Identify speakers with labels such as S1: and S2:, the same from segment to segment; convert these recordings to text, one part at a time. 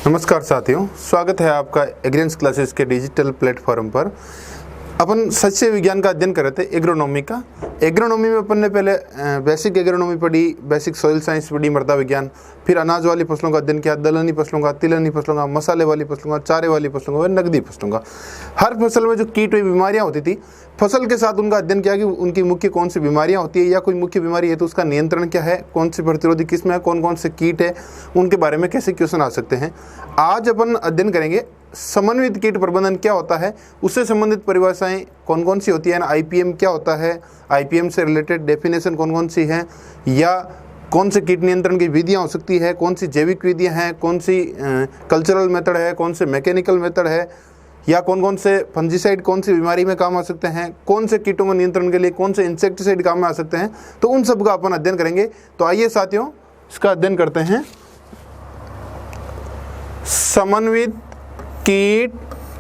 S1: नमस्कार साथियों, स्वागत है आपका एग्रीएंस क्लासेस के डिजिटल प्लेटफॉर्म पर। अपन सच्चे विज्ञान का अध्ययन कर रहे थे एग्रोनॉमी का। एग्रोनॉमी में अपन ने पहले बेसिक एग्रोनॉमी पढ़ी, बेसिक सॉइल साइंस पढ़ी, मृदा विज्ञान, फिर अनाज वाली फसलों का अध्ययन किया, दलहनी फसलों का, तिलहनी फसलों का, मसाले वाली फसलों का, चारे वाली फसलों का, नकदी फसलों का। हर फसल में जो कीट हुई बीमारियां होती थी, फसल के साथ उनका अध्ययन किया कि उनकी मुख्य कौन सी बीमारियां होती है या कोई मुख्य बीमारी है तो उसका नियंत्रण क्या है, कौन सी प्रतिरोधी किस्म है, कौन कौन से कीट है, उनके बारे में कैसे क्वेश्चन आ सकते हैं। आज अपन अध्ययन करेंगे समन्वित कीट प्रबंधन क्या होता है, उससे संबंधित परिभाषाएं कौन कौन सी होती है ना, आईपीएम क्या होता है, आईपीएम से रिलेटेड डेफिनेशन कौन कौन सी है, या कौन से कीट नियंत्रण की विधियां हो सकती है, कौन सी जैविक विधियां हैं, कौन सी कल्चरल मेथड है, कौन से मैकेनिकल मेथड है, या कौन कौन से फंजीसाइड कौन सी बीमारी में काम आ सकते हैं, कौन से कीटों का नियंत्रण के लिए कौन से इंसेक्टिसाइड काम में आ सकते हैं। तो उन सब का अपन अध्ययन करेंगे। तो आइए साथियों, इसका अध्ययन करते हैं। समन्वित कीट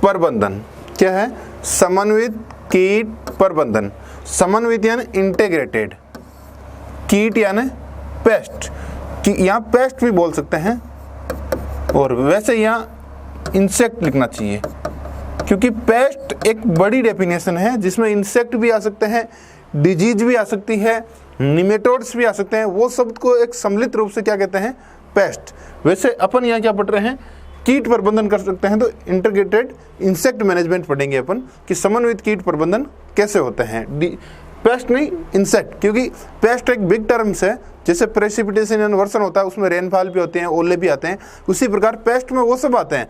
S1: प्रबंधन क्या है? समन्वित कीट प्रबंधन, समन्वित यानी इंटीग्रेटेड, कीट यानी पेस्ट, यहाँ पेस्ट भी बोल सकते हैं, और वैसे यहाँ इंसेक्ट लिखना चाहिए क्योंकि पेस्ट एक बड़ी डेफिनेशन है जिसमें इंसेक्ट भी आ सकते हैं, डिजीज भी आ सकती है, निमेटोड्स भी आ सकते हैं। वो शब्द को एक सम्मिलित रूप से क्या कहते हैं? पेस्ट। वैसे अपन यहाँ क्या पढ़ रहे हैं? कीट प्रबंधन कर सकते हैं, तो इंटीग्रेटेड इंसेक्ट मैनेजमेंट पढ़ेंगे अपन कि समन्वित कीट प्रबंधन कैसे होते हैं। पेस्ट नहीं, इंसेक्ट, क्योंकि पेस्ट एक बिग टर्म्स है। जैसे प्रेसिपिटेशन एंड वर्षण होता है, उसमें रेनफॉल भी होते हैं, ओले भी आते हैं, उसी प्रकार पेस्ट में वो सब आते हैं।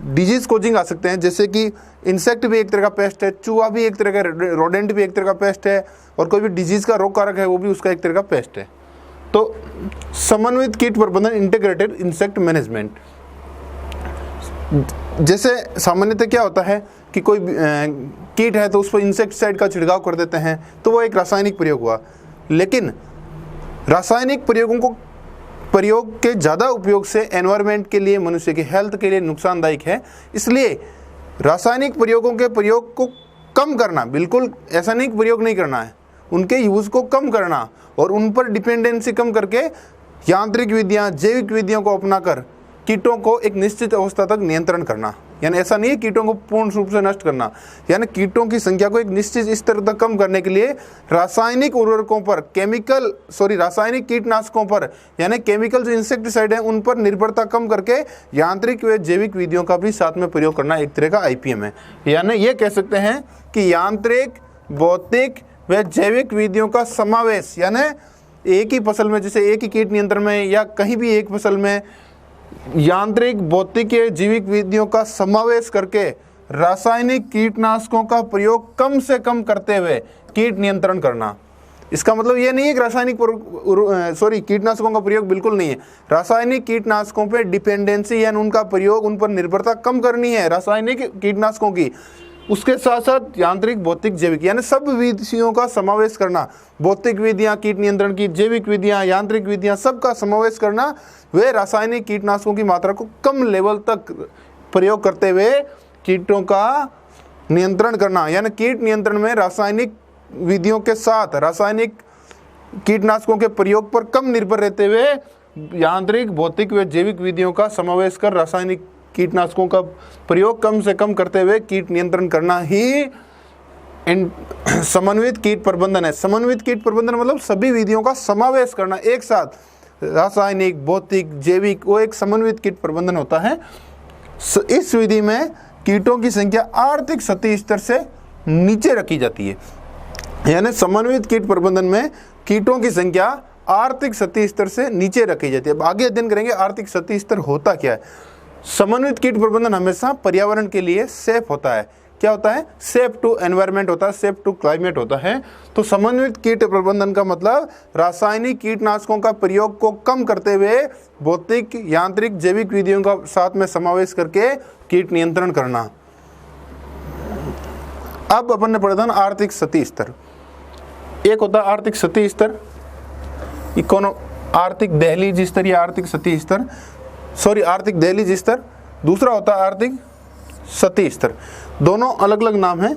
S1: डिजीज कोजिंग आ सकते हैं, जैसे कि इंसेक्ट भी एक तरह का पेस्ट है, चूहा भी एक तरह का, रोडेंट भी एक तरह का पेस्ट है, और कोई भी डिजीज का रोग कारक है वो भी उसका एक तरह का पेस्ट है। तो समन्वित कीट प्रबंधन, इंटीग्रेटेड इंसेक्ट मैनेजमेंट। जैसे सामान्यतः क्या होता है कि कोई कीट है तो उस पर इंसेक्टिसाइड का छिड़काव कर देते हैं, तो वो एक रासायनिक प्रयोग हुआ। लेकिन रासायनिक प्रयोग के ज़्यादा उपयोग से एनवायरनमेंट के लिए, मनुष्य की हेल्थ के लिए नुकसानदायक है। इसलिए रासायनिक प्रयोगों के प्रयोग को कम करना, बिल्कुल ऐसा नहीं प्रयोग नहीं करना है, उनके यूज़ को कम करना और उन पर डिपेंडेंसी कम करके यांत्रिक विधियाँ, जैविक विधियों को अपनाकर कीटों को एक निश्चित अवस्था तक नियंत्रण करना। यानी ऐसा नहीं है कीटों को पूर्ण रूप से नष्ट करना, यानी कीटों की संख्या को एक निश्चित स्तर तक कम करने के लिए रासायनिक उर्वरकों पर, रासायनिक कीटनाशकों पर, यानी केमिकल जो इंसेक्टिसाइड है उन पर निर्भरता कम करके यांत्रिक व जैविक विधियों का भी साथ में प्रयोग करना एक तरह का आईपीएम है। यानी ये कह सकते हैं कि यांत्रिक, भौतिक व जैविक विधियों का समावेश, यानी एक ही फसल में, जैसे एक ही कीट नियंत्रण में या कहीं भी एक फसल में यांत्रिक, भौतिक या जैविक विधियों का समावेश करके रासायनिक कीटनाशकों का प्रयोग कम से कम करते हुए कीट नियंत्रण करना। इसका मतलब ये नहीं है कि कीटनाशकों का प्रयोग बिल्कुल नहीं है। रासायनिक कीटनाशकों पे डिपेंडेंसी यानी उनका प्रयोग, उन पर निर्भरता कम करनी है रासायनिक कीटनाशकों की। उसके साथ साथ यांत्रिक, भौतिक, जैविक, यानी सब विधियों का समावेश करना। भौतिक विधियां कीट नियंत्रण की, जैविक विधियां, यांत्रिक विधियां, सबका समावेश करना। वे रासायनिक कीटनाशकों की मात्रा को कम लेवल तक प्रयोग करते हुए कीटों का नियंत्रण करना। यानी कीट नियंत्रण में रासायनिक विधियों के साथ रासायनिक कीटनाशकों के प्रयोग पर कम निर्भर रहते हुए यांत्रिक, भौतिक व जैविक विधियों का समावेश कर रासायनिक कीटनाशकों का प्रयोग कम से कम करते हुए कीट नियंत्रण करना ही समन्वित कीट प्रबंधन है। समन्वित कीट प्रबंधन मतलब सभी विधियों का समावेश करना एक साथ, रासायनिक, भौतिक, जैविक, वो एक समन्वित कीट प्रबंधन होता है। इस विधि में कीटों की संख्या आर्थिक सतही स्तर से नीचे रखी जाती है। यानी समन्वित कीट प्रबंधन में कीटों की संख्या आर्थिक सतही स्तर से नीचे रखी जाती है। अब आगे अध्ययन करेंगे आर्थिक सतही स्तर होता क्या है। समन्वित कीट प्रबंधन हमेशा पर्यावरण के लिए सेफ होता है। क्या होता है? सेफ टू एनवायरनमेंट होता है, सेफ टू क्लाइमेट होता है। तो समन्वित कीट प्रबंधन का मतलब रासायनिक कीटनाशकों का प्रयोग को कम करते हुए भौतिक, यांत्रिक, जैविक विधियों का साथ में समावेश करके कीट नियंत्रण करना। अब अपन ने पढ़ा था ना आर्थिक सतही स्तर। एक होता है आर्थिक सतही स्तर, आर्थिक दहलीज स्तर या आर्थिक सतही स्तर, आर्थिक दहलीज स्तर। दूसरा होता है आर्थिक सतही स्तर। दोनों अलग अलग नाम हैं।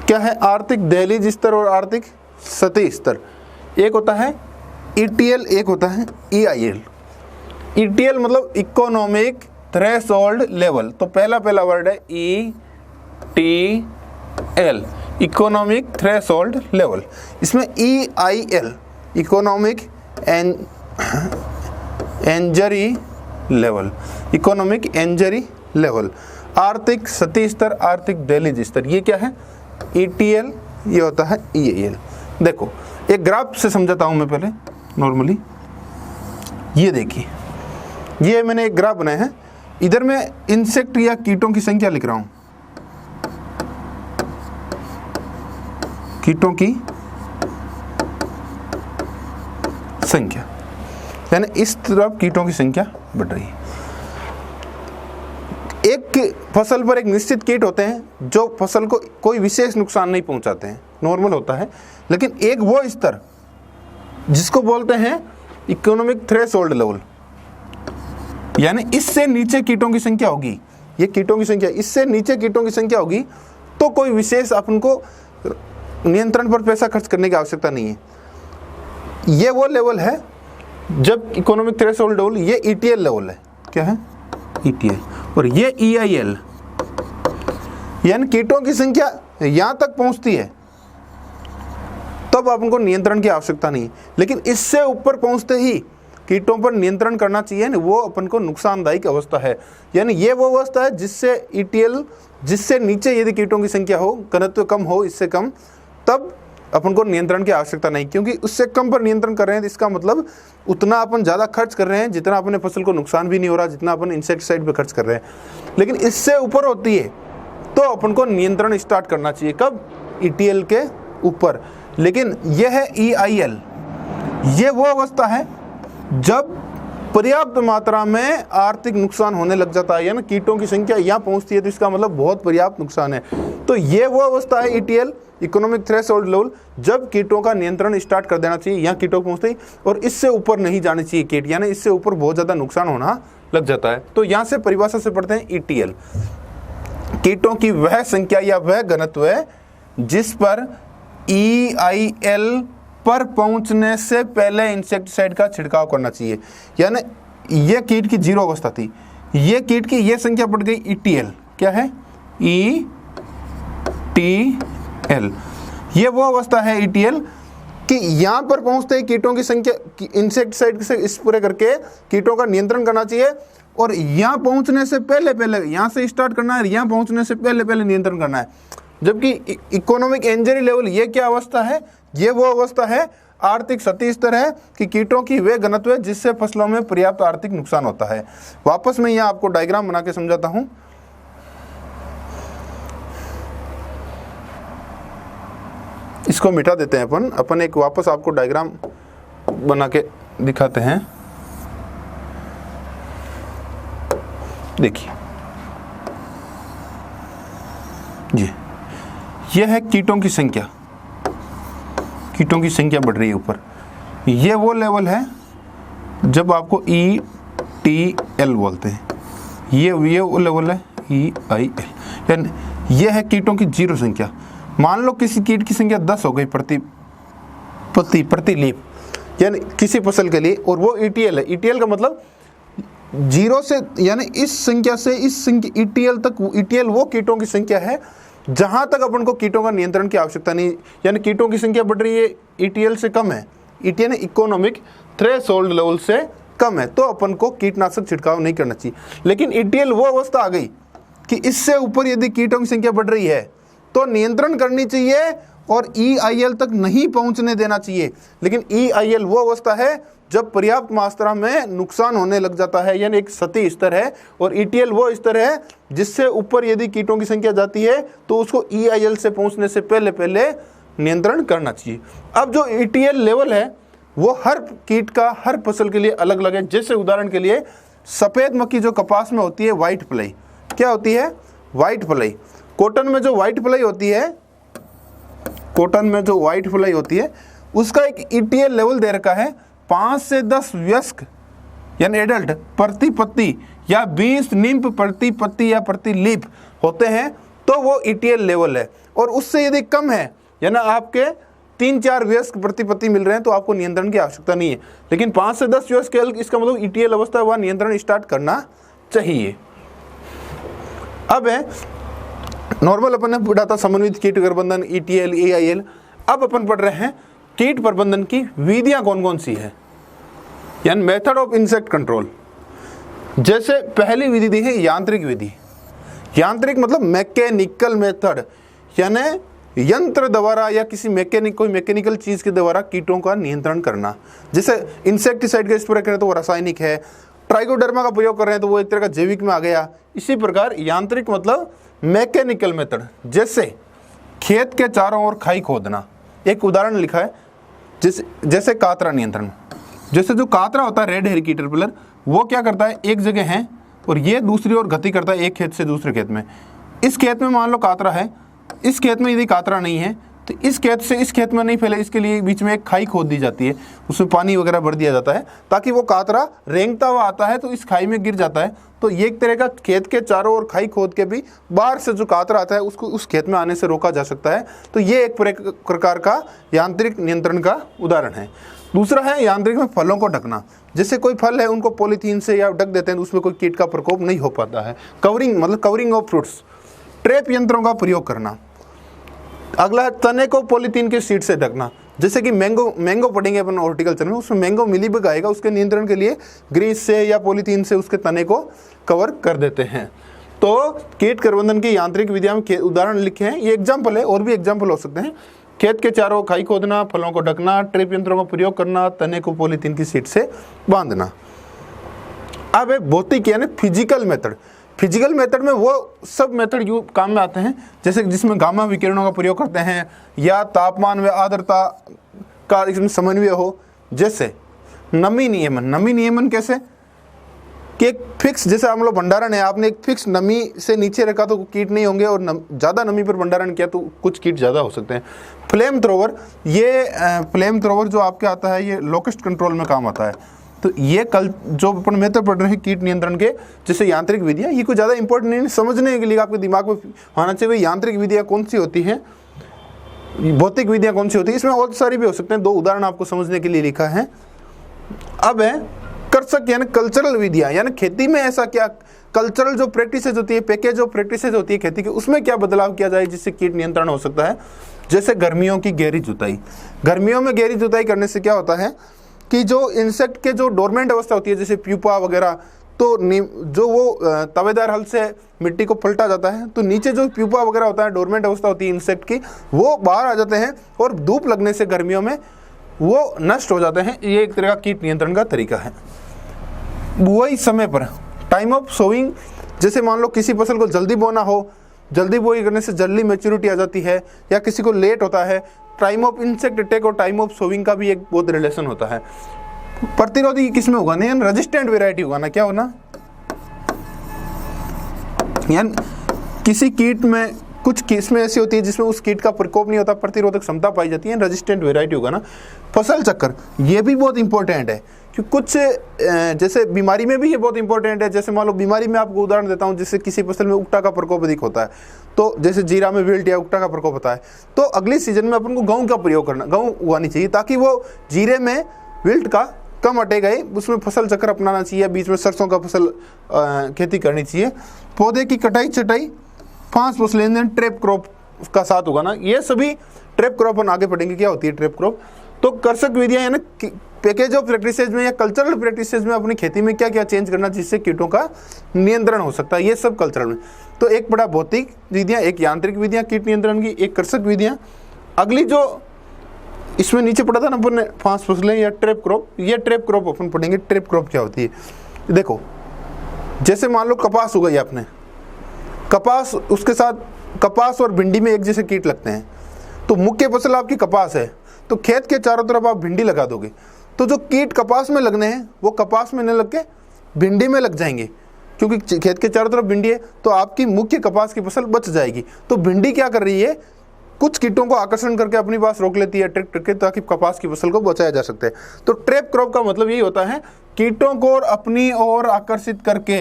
S1: क्या है? आर्थिक दहलीज स्तर और आर्थिक सतही स्तर। एक होता है ETL, एक होता है EIL। ETL मतलब इकोनॉमिक थ्रेशोल्ड लेवल। तो पहला वर्ड है ETL, इकोनॉमिक थ्रेशोल्ड लेवल। इसमें EIL, economic injury level, economic injury level. आर्थिक सतही स्तर, आर्थिक दहलीज स्तर, ये क्या है? ETL, ये होता है EIL। देखो एक ग्राफ से समझाता हूं मैं पहले नॉर्मली। ये देखिए, ये मैंने एक ग्राफ बनाया है। इधर मैं इंसेक्ट या कीटों की संख्या लिख रहा हूं, कीटों की संख्या, यानी इस तरफ कीटों की संख्या बढ़ रही है। एक फसल पर एक निश्चित कीट होते हैं जो फसल को कोई विशेष नुकसान नहीं पहुंचाते हैं, नॉर्मल होता है। लेकिन एक वो स्तर जिसको बोलते हैं इकोनॉमिक थ्रेशोल्ड लेवल, यानी इससे नीचे कीटों की संख्या होगी, ये कीटों की संख्या, इससे नीचे कीटों की संख्या होगी तो कोई विशेष अपन को नियंत्रण पर पैसा खर्च करने की आवश्यकता नहीं है। ये वो लेवल है जब इकोनॉमिक थ्रेशोल्ड लेवल, ये ETL लेवल है। क्या है? ETL। और ये EIL, यानी कीटों की संख्या यहां तक पहुंचती है तब अपन को नियंत्रण की आवश्यकता नहीं। लेकिन इससे ऊपर पहुंचते ही कीटों पर नियंत्रण करना चाहिए ना, वो अपन को नुकसानदायक अवस्था है। यानी ये वो अवस्था है जिससे ETL, जिससे नीचे यदि कीटों की संख्या हो, घनत्व कम हो, इससे कम, तब अपन को नियंत्रण की आवश्यकता नहीं। क्योंकि उससे कम पर नियंत्रण कर रहे हैं तो इसका मतलब उतना अपन ज़्यादा खर्च कर रहे हैं जितना अपने फसल को नुकसान भी नहीं हो रहा, जितना अपन इंसेक्टिसाइड पे खर्च कर रहे हैं। लेकिन इससे ऊपर होती है तो अपन को नियंत्रण स्टार्ट करना चाहिए। कब? ETL के ऊपर। लेकिन यह है EIL, ये वो अवस्था है जब पर्याप्त मात्रा में आर्थिक नुकसान होने लग जाता है, यानी कीटों की संख्या यहाँ पहुंचती है तो इसका मतलब बहुत पर्याप्त नुकसान है। तो ये वो अवस्था है ETL, इकोनॉमिक थ्रेशोल्ड लेवल, जब कीटों का नियंत्रण स्टार्ट कर देना चाहिए, यहाँ कीटों पहुंचते ही, और इससे ऊपर नहीं जानी चाहिए कीट, यानी इससे ऊपर बहुत ज़्यादा नुकसान होना लग जाता है। तो यहाँ से परिभाषा से पढ़ते हैं ETL, कीटों की वह संख्या या वह घनत्व है जिस पर EIL पर पहुंचने से पहले इंसेक्टिसाइड का छिड़काव करना चाहिए। यानी ये कीट की 0 अवस्था थी, ये कीट की ये संख्या बढ़ गई ETL। क्या है? ETL, ये वो अवस्था है ETL कि यहां पर पहुंचते ही कीटों की संख्या, इंसेक्टिसाइड से स्प्रे करके कीटों का नियंत्रण करना चाहिए, और यहां पहुंचने से पहले यहां से स्टार्ट करना है, यहां पहुंचने से पहले नियंत्रण करना है। जबकि इकोनॉमिक इंजरी लेवल, ये क्या अवस्था है? ये वो अवस्था है, आर्थिक सतही स्तर है कि कीटों की वे घनत्व है जिससे फसलों में पर्याप्त आर्थिक नुकसान होता है। वापस मैं यहाँ आपको डायग्राम बना के समझाता हूं। इसको मिटा देते हैं अपन एक वापस आपको डायग्राम बना के दिखाते हैं। देखिए जी, यह है कीटों की संख्या, कीटों की संख्या बढ़ रही है ऊपर। ये वो लेवल है जब आपको ETL बोलते हैं, ये वो लेवल है EIL, यानी ये है कीटों की 0 संख्या। मान लो किसी कीट की संख्या 10 हो गई प्रति लीफ, यानी किसी फसल के लिए, और वो ETL है। ETL का मतलब 0 से, यानी इस संख्या से इस संख्या ETL तक, ETL वो कीटों की संख्या है जहां तक अपन को कीटों का नियंत्रण की आवश्यकता नहीं, यानी कीटों की संख्या बढ़ रही है, ETL से कम है, ETL इकोनॉमिक थ्रेशोल्ड लेवल से कम है, तो अपन को कीटनाशक छिड़काव नहीं करना चाहिए। लेकिन ETL वो अवस्था आ गई कि इससे ऊपर यदि कीटों की संख्या बढ़ रही है तो नियंत्रण करनी चाहिए और EIL तक नहीं पहुंचने देना चाहिए। लेकिन EIL वो अवस्था है जब पर्याप्त मात्रा में नुकसान होने लग जाता है, यानी एक सतही स्तर है, और ETL वो स्तर है जिससे ऊपर यदि कीटों की संख्या जाती है तो उसको EIL से पहुंचने से पहले नियंत्रण करना चाहिए। अब जो ETL लेवल है वो हर कीट का हर फसल के लिए अलग अलग है। जैसे उदाहरण के लिए सफ़ेद मक्खी जो कपास में होती है, व्हाइट फ्लाई, क्या होती है? White fly. कॉटन में जो व्हाइट फ्लाई होती है, कॉटन में जो व्हाइट फ्लाई होती है उसका एक ETL लेवल दे रखा है, 5 से 10 वयस्क यानी एडल्ट प्रति पत्ती या 20 निम्फ प्रति पत्ती या प्रति लीफ होते हैं तो वो ETL लेवल है। और उससे यदि कम है, यानी आपके 3-4 वयस्क प्रति पत्ती मिल रहे हैं तो आपको नियंत्रण की आवश्यकता नहीं है। लेकिन 5 से 10 वयस्क केवल, इसका मतलब ईटीएल अवस्था वह नियंत्रण स्टार्ट करना चाहिए। अब है नॉर्मल, अपन ने पढ़ा था समन्वित कीट प्रबंधन, ईटीएल, एआईएल। अब अपन पढ़ रहे हैं कीट प्रबंधन की विधियां कौन कौन सी है, यानी मेथड ऑफ इंसेक्ट कंट्रोल। जैसे पहली विधि दी है यांत्रिक विधि। यांत्रिक मतलब मैकेनिकल मेथड, यानी यंत्र द्वारा या किसी कोई मैकेनिकल चीज के द्वारा कीटों का नियंत्रण करना। जैसे इंसेक्टिसाइड का स्प्रे करें तो वो रासायनिक है, ट्राइकोडर्मा का प्रयोग कर रहे हैं तो वो एक तरह का जैविक में आ गया। इसी प्रकार यांत्रिक मतलब मैकेनिकल मेथड, जैसे खेत के चारों ओर खाई खोदना। एक उदाहरण लिखा है, जैसे कातरा नियंत्रण। जैसे जो कातरा होता है, रेड हेयर कैटरपिलर, वो क्या करता है, एक जगह है और ये दूसरी ओर गति करता है, एक खेत से दूसरे खेत में। इस खेत में मान लो कातरा है, इस खेत में यदि कातरा नहीं है तो इस खेत से इस खेत में नहीं फैले, इसके लिए बीच में एक खाई खोद दी जाती है, उसमें पानी वगैरह भर दिया जाता है ताकि वो कातरा रेंगता हुआ आता है तो इस खाई में गिर जाता है। तो ये एक तरह का खेत के चारों ओर खाई खोद के भी बाहर से जो कातरा आता है उसको उस खेत में आने से रोका जा सकता है। तो ये एक प्रकार का यांत्रिक नियंत्रण का उदाहरण है। दूसरा है यांत्रिक में फलों को ढकना। जैसे कोई फल है उनको पॉलीथीन से या ढक देते हैं तो उसमें कोई कीट का प्रकोप नहीं हो पाता है। कवरिंग मतलब कवरिंग ऑफ फ्रूट्स। ट्रैप यंत्रों का प्रयोग करना। अगला, तने को पॉलीथीन के शीट से ढकना। जैसे कि मैंगो पढ़ेंगे अपन हॉर्टिकल्चर में, उसमें मैंगो मिलीबग आएगा, उसके नियंत्रण के लिए ग्रीस से या पॉलीथीन से उसके तने को कवर कर देते हैं। तो कीट प्रबंधन की यांत्रिक विधियां में उदाहरण लिखे हैं, ये एग्जाम्पल है, और भी एग्जाम्पल हो सकते हैं। खेत के चारों खाई खोदना, फलों को ढकना, ट्रैप यंत्रों का प्रयोग करना, तने को पॉलीथीन की शीट से बांधना। अब है भौतिक यानी फिजिकल मेथड। फिजिकल मेथड में वो सब मेथड काम में आते हैं जैसे जिसमें गामा विकिरणों का प्रयोग करते हैं या तापमान व आर्द्रता का इसमें समन्वय हो। जैसे नमी नियमन। नमी नियमन कैसे कि एक फिक्स, जैसे हम लोग भंडारण है, आपने एक फिक्स नमी से नीचे रखा तो कीट नहीं होंगे, और ज़्यादा नमी पर भंडारण किया तो कुछ कीट ज़्यादा हो सकते हैं। फ्लेम थ्रोवर, ये फ्लेम थ्रोवर जो आपके आता है ये लोकस्ट कंट्रोल में काम आता है। तो ये कल जो अपन मेथड पढ़ रहे हैं कीट नियंत्रण के, जैसे यांत्रिक विधियाँ, ये कोई ज़्यादा इंपॉर्टेंट नहीं, समझने के लिए आपके दिमाग में होना चाहिए यांत्रिक विधियाँ कौन सी होती हैं, भौतिक विधियाँ कौन सी होती है। इसमें और सारी भी हो सकते हैं, 2 उदाहरण आपको समझने के लिए लिखा है। अब है कर्षक यानी कल्चरल विधियाँ, यानी खेती में ऐसा क्या कल्चरल जो प्रैक्टिसेज होती है, पैकेज जो प्रैक्टिसेज होती है खेती की, उसमें क्या बदलाव किया जाए जिससे कीट नियंत्रण हो सकता है। जैसे गर्मियों की गहरी जुताई। गर्मियों में गहरी जुताई करने से क्या होता है कि जो इंसेक्ट के जो डोरमेंट अवस्था होती है जैसे प्यूपा वगैरह, तो जो वो तवेदार हल से मिट्टी को पलटा जाता है तो नीचे जो प्यूपा वगैरह होता है, डोरमेंट अवस्था होती है इंसेक्ट की, वो बाहर आ जाते हैं और धूप लगने से गर्मियों में वो नष्ट हो जाते हैं। ये एक तरह का कीट नियंत्रण का तरीका है। बुआई समय पर, टाइम ऑफ सोइंग, जैसे मान लो किसी फसल को जल्दी बोना हो, जल्दी बुआई करने से जल्दी मैच्योरिटी आ जाती है, या किसी को लेट होता है, टाइम ऑफ इंसेक्ट अटैक और टाइम ऑफ सोविंग का भी एक बहुत रिलेशन होता है। प्रतिरोधी किसमें होगा ना, यानी रेजिस्टेंट वेराइटी होगा ना, क्या होना, यानी किसी कीट में कुछ किस्में ऐसी होती है जिसमें उस कीट का प्रकोप नहीं होता, प्रतिरोधक क्षमता पाई जाती है, रेजिस्टेंट वेराइटी होगा ना। फसल चक्र ये भी बहुत इंपॉर्टेंट है कि कुछ जैसे बीमारी में भी ये बहुत इंपॉर्टेंट है। जैसे मान लो बीमारी में आपको उदाहरण देता हूँ, जैसे किसी फसल में उकटा का प्रकोप अधिक होता है, तो जैसे जीरा में विल्ट या उकटा का प्रकोप होता है, तो अगले सीजन में अपन को गेहूं का प्रयोग करना, गेहूं उगानी चाहिए ताकि वो जीरे में विल्ट का कम अटे गए, उसमें फसल चक्र अपनाना चाहिए, बीच में सरसों का फसल खेती करनी चाहिए। पौधे की कटाई छटाई 5 फसलें ट्रैप क्रॉप का साथ होगा ना, ये सभी ट्रैप क्रॉप हम आगे पढ़ेंगे क्या होती है ट्रैप क्रॉप। तो कर्षक विधियां है ना, पैकेज ऑफ प्रैक्टिसेज में या कल्चरल प्रैक्टिसेज में अपनी खेती में क्या क्या चेंज करना जिससे कीटों का नियंत्रण हो सकता है, ये सब कल्चरल में। तो एक बड़ा भौतिक विधियां, एक यांत्रिक विधियां कीट नियंत्रण की, एक कर्षक विधियां। अगली जो इसमें नीचे पढ़ा था ना अपन ने 5 फसलें या ट्रैप क्रॉप, ये ट्रैप क्रॉप अपन पढ़ेंगे। ट्रैप क्रॉप क्या होती है, देखो जैसे मान लो कपास उगाई आपने, कपास, उसके साथ कपास और भिंडी में एक जैसे कीट लगते हैं, तो मुख्य फसल आपकी कपास है, तो खेत के चारों तरफ आप भिंडी लगा दोगे, तो जो कीट कपास में लगने हैं वो कपास में न लग के भिंडी में लग जाएंगे, क्योंकि खेत के चारों तरफ भिंडी है, तो आपकी मुख्य कपास की फसल बच जाएगी। तो भिंडी क्या कर रही है, कुछ कीटों को आकर्षण करके अपनी पास रोक लेती है, अट्रैक्ट करके, ताकि कपास की फसल को बचाया जा सकता है। तो ट्रैप क्रॉप का मतलब यही होता है कीटों को अपनी ओर आकर्षित करके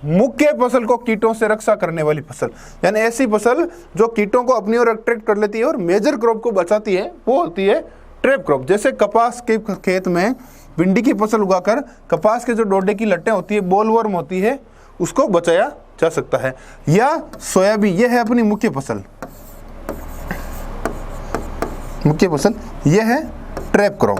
S1: मुख्य फसल को कीटों से रक्षा करने वाली फसल, यानी ऐसी फसल जो कीटों को अपनी ओर अट्रैक्ट कर लेती है और मेजर क्रॉप को बचाती है, वो होती है ट्रैप क्रॉप। जैसे कपास के खेत में भिंडी की फसल उगाकर कपास के जो डोडे की लट्टें होती है, बोलवर्म होती है, उसको बचाया जा सकता है। या सोयाबीन, यह है अपनी मुख्य फसल, मुख्य फसल यह है ट्रैप क्रॉप।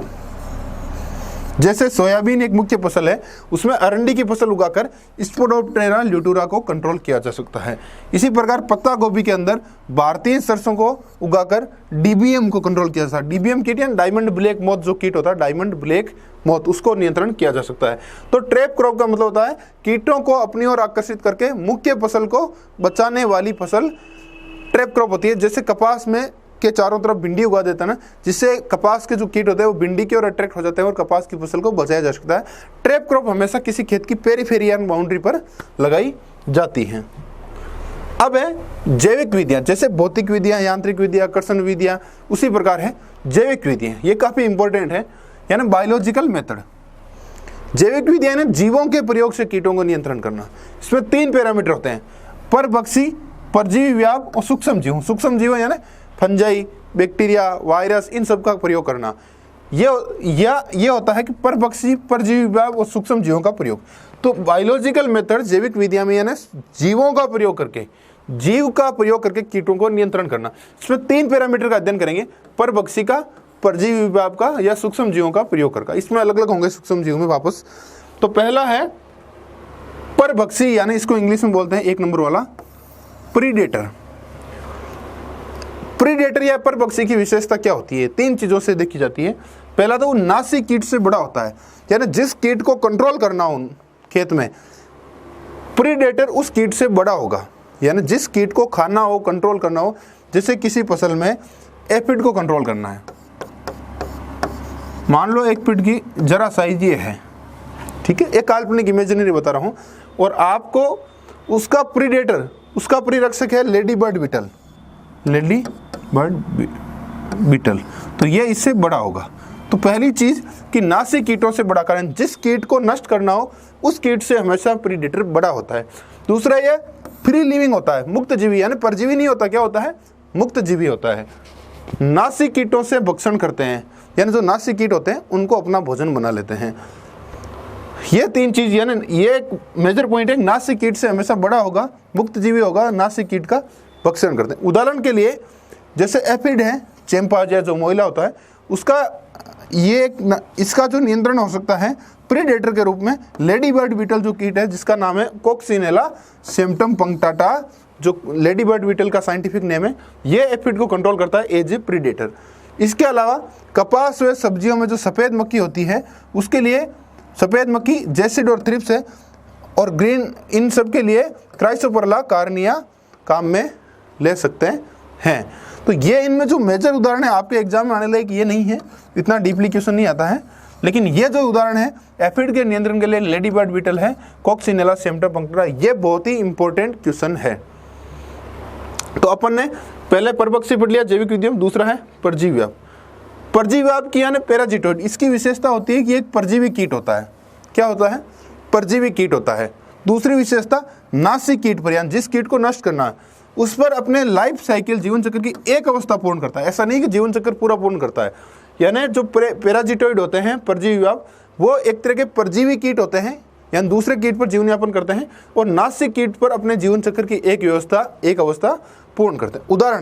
S1: जैसे सोयाबीन एक मुख्य फसल है, उसमें अरंडी की फसल उगाकर स्पोडोप्टेरा ल्यूटुरा को कंट्रोल किया जा सकता है। इसी प्रकार पत्ता गोभी के अंदर भारतीय सरसों को उगाकर डीबीएम को कंट्रोल किया जा सकता है। डीबीएम कीट यानी डायमंड ब्लैक मोथ जो कीट होता है, डायमंड ब्लैक मोथ, उसको नियंत्रण किया जा सकता है। तो ट्रैप क्रॉप का मतलब होता है कीटों को अपनी ओर आकर्षित करके मुख्य फसल को बचाने वाली फसल ट्रैप क्रॉप होती है। जैसे कपास में के चारों तरफ भिंडी उगा देता है ना, जिससे कपास के जो कीट होते हैं वो भिंडी की ओर अट्रैक्ट हो जाते हैं और कपास की फसल को बचाया जा सकता है। ट्रैप क्रॉप हमेशा किसी खेत की पेरीफेरियल बाउंड्री पर लगाई जाती हैं। अब है जैविक विधियां, जैसे भौतिक विधियां, यांत्रिक विधियां, कर्षण विधियां, उसी प्रकार है जैविक विधियां। ये काफी इंपॉर्टेंट है, यानी बायोलॉजिकल मेथड। जैविक विधियां ने जीवों के प्रयोग से कीटों को नियंत्रण करना। इसमें 3 पैरामीटर होते हैं, परभक्षी, परजीवी व्याप और सूक्ष्म जीव। सूक्ष्म जीव यानी फंजाई, बैक्टीरिया, वायरस, इन सब का प्रयोग करना। ये होता है कि परभक्षी, परजीवी व्याप और सूक्ष्म जीवों का प्रयोग। तो बायोलॉजिकल मेथड जैविक विधियां में यानी जीवों का प्रयोग करके, जीव का प्रयोग करके कीटों को नियंत्रण करना। इसमें 3 पैरामीटर का अध्ययन करेंगे, परभक्षी का, परजीवी व्याप का या सूक्ष्म जीवों का प्रयोग करके। इसमें अलग अलग होंगे सूक्ष्म जीवों में वापस। तो पहला है परभक्षी, यानी इसको इंग्लिश में बोलते हैं 1 नंबर वाला प्रीडेटर। प्रीडेटर या परभक्षी की विशेषता क्या होती है? 3 चीजों से देखी जाती है। पहला तो वो नासी कीट से बड़ा होता है, यानी जिस कीट को कंट्रोल करना हो खेत में, प्रीडेटर उस कीट से बड़ा होगा। यानी जिस कीट को खाना हो, कंट्रोल करना हो, जैसे किसी फसल में एफिड को कंट्रोल करना है, मान लो एक एफिड की जरा साइज ये है, ठीक है, एक काल्पनिक इमेजिनरी बता रहा हूं, और आपको उसका प्रीडेटर, उसका प्रीरक्षक है lady bird beetle, lady bird beetle, तो ये इससे बड़ा होगा। तो पहली चीज कि नासी कीटों से बड़ा, कारण जिस कीट को नष्ट करना हो उस कीट से हमेशा प्रीडेटर बड़ा होता है। दूसरा ये फ्री लिविंग होता है, मुक्त जीवी, यानी परजीवी नहीं होता, क्या होता है? मुक्त जीवी होता है। नासी कीटों से भक्षण करते हैं, यानी जो नासी कीट होते हैं उनको अपना भोजन बना लेते हैं। ये 3 चीज, यानी ये एक मेजर पॉइंट है, नासी कीट से हमेशा बड़ा होगा, मुक्त जीवी होगा, नासी कीट का भक्षण करते हैं। उदाहरण के लिए जैसे एफिड है, चैंपाज या जो मोइला होता है, उसका इसका जो नियंत्रण हो सकता है प्रीडेटर के रूप में लेडी बर्ड बीटल जो कीट है, जिसका नाम है कोक्सिनेला सेप्टम पंक्टाटा, जो लेडी बर्ड बीटल का साइंटिफिक नेम है, ये एफिड को कंट्रोल करता है एज ए प्रीडेटर। इसके अलावा कपास व सब्जियों में जो सफ़ेद मक्खी होती है, उसके लिए सफ़ेद मक्खी जैसिड और थ्रिप्स है, और ग्रीन, इन सब के लिए क्राइसोपरला कार्निया काम में ले सकते हैं। तो ये इनमें जो मेजर उदाहरण है, आपके एग्जाम में आने लायक ये नहीं है, इतना डीपली क्वेश्चन नहीं आता है, लेकिन ये जो उदाहरण है एफिड के नियंत्रण के लिए लेडी बर्ड बीटल है, कोक्सिनेला सेप्टम पंक्टाटा, ये बहुत ही इंपॉर्टेंट क्वेश्चन है। तो अपन ने पहले परभक्षी पढ़ लिया जैविक विधियों, दूसरा है परजीवी व्याप। परजीवी व्याप की यानी पैराजिटोइड, इसकी विशेषता होती है कि एक परजीवी कीट होता है। क्या होता है? परजीवी कीट होता है। दूसरी विशेषता नासी कीट पर, यानी जिस कीट को नष्ट करना है उस पर अपने लाइफ साइकिल, जीवन चक्र की एक अवस्था पूर्ण करता है। ऐसा नहीं कि जीवन चक्र पूरा पूर्ण करता है, यानी जो पैराजिटोइड होते हैं परजीवी व्याप, वो एक तरह के परजीवी कीट होते हैं, यानी दूसरे कीट पर जीवन यापन करते हैं, और नासी कीट पर अपने जीवन चक्र की एक अवस्था पूर्ण करते हैं। उदाहरण